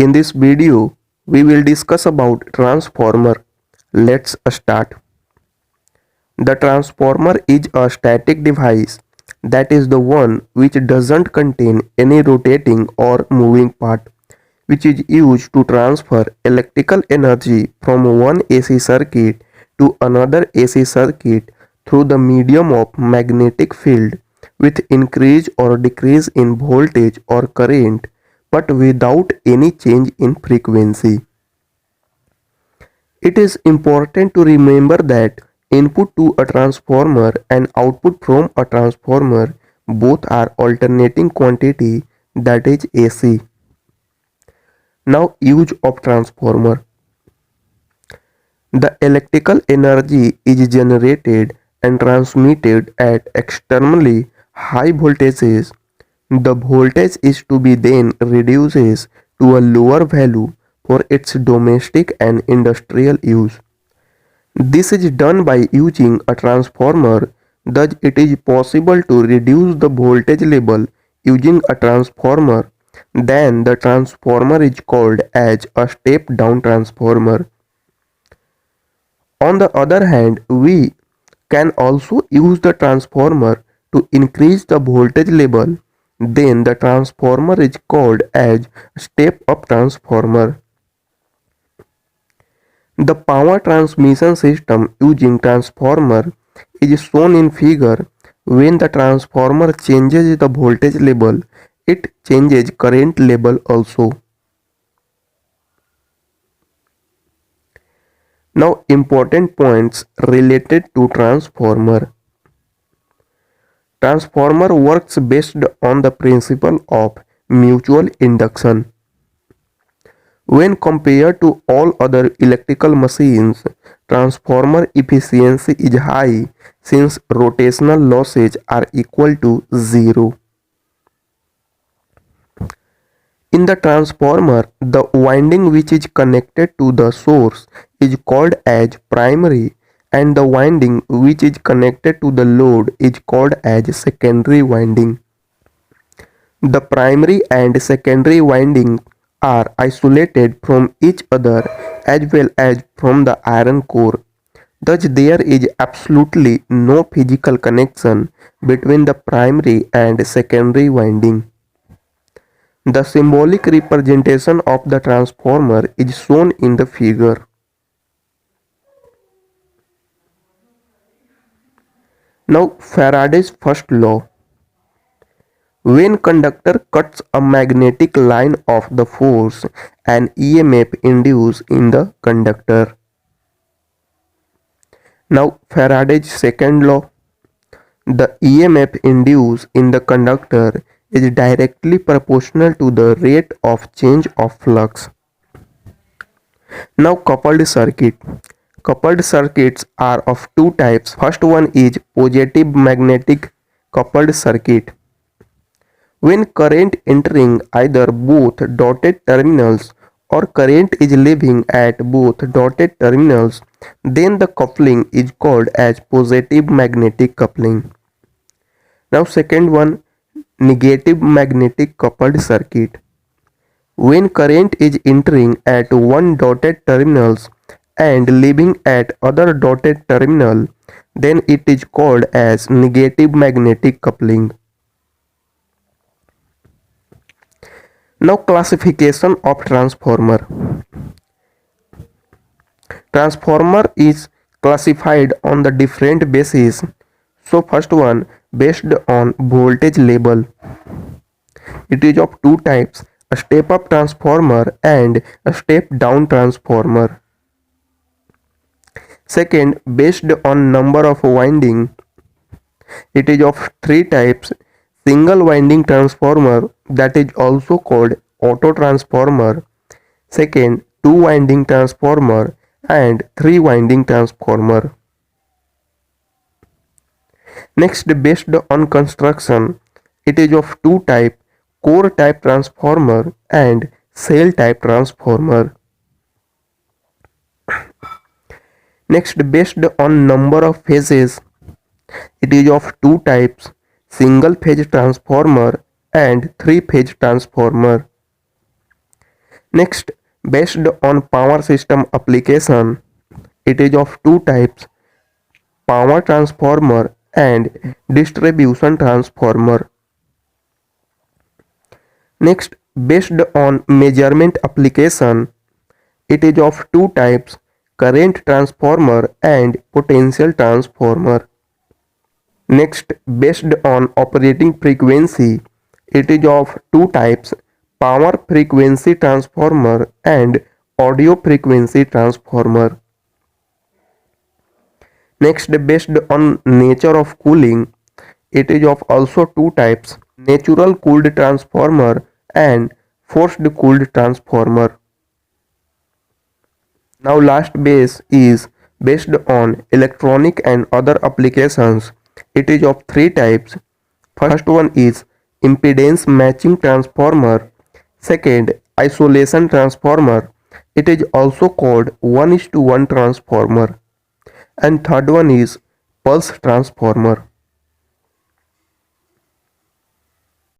In this video, we will discuss about transformer. Let's start. The transformer is a static device, that is the one which doesn't contain any rotating or moving part, which is used to transfer electrical energy from one AC circuit to another AC circuit through the medium of magnetic field with increase or decrease in voltage or current, but without any change in frequency. It is important to remember that input to a transformer and output from a transformer both are alternating quantity, that is AC. Now, use of transformer. The electrical energy is generated and transmitted at extremely high voltages. The voltage is to be then reduced to a lower value for its domestic and industrial use. This is done by using a transformer. Thus, it is possible to reduce the voltage level using a transformer. Then the transformer is called as a step-down transformer. On the other hand, we can also use the transformer to increase the voltage level. Then the transformer is called as step-up transformer. The power transmission system using transformer is shown in figure. When the transformer changes the voltage level, it changes current level also. Now, important points related to transformer. Transformer works based on the principle of mutual induction. When compared to all other electrical machines, transformer efficiency is high since rotational losses are equal to zero. In the transformer, the winding which is connected to the source is called as primary, and the winding which is connected to the load is called as secondary winding. The primary and secondary windings are isolated from each other as well as from the iron core. Thus, there is absolutely no physical connection between the primary and secondary winding. The symbolic representation of the transformer is shown in the figure. Now, Faraday's first law. When conductor cuts a magnetic line of the force, an EMF induced in the conductor. Now, Faraday's second law. The EMF induced in the conductor is directly proportional to the rate of change of flux. Now, coupled circuit. Coupled circuits are of two types. First one is positive magnetic coupled circuit. When current entering either both dotted terminals or current is leaving at both dotted terminals, then the coupling is called as positive magnetic coupling. Now, second one, negative magnetic coupled circuit. When current is entering at one dotted terminals and leaving at other dotted terminal, then it is called as negative magnetic coupling. Now, classification of transformer. Transformer is classified on the different bases. So first one, based on voltage level. It is of two types, a step up transformer and a step down transformer. Second, based on number of winding. It is of three types, single winding transformer, that is also called auto transformer. Second, two winding transformer and three winding transformer. Next, based on construction, it is of two type, core type transformer and cell type transformer. Next, based on number of phases, it is of two types, single phase transformer and three phase transformer. Next, based on power system application, it is of two types: power transformer and distribution transformer. Next, based on measurement application, it is of two types: current transformer and potential transformer. Next, based on operating frequency, it is of two types: power frequency transformer and audio frequency transformer. Next, based on nature of cooling, it is of also two types: natural cooled transformer and forced cooled transformer. Now last base is based on electronic and other applications. It is of three types. First one is impedance matching transformer. Second, isolation transformer. It is also called 1:1 transformer. And third one is pulse transformer.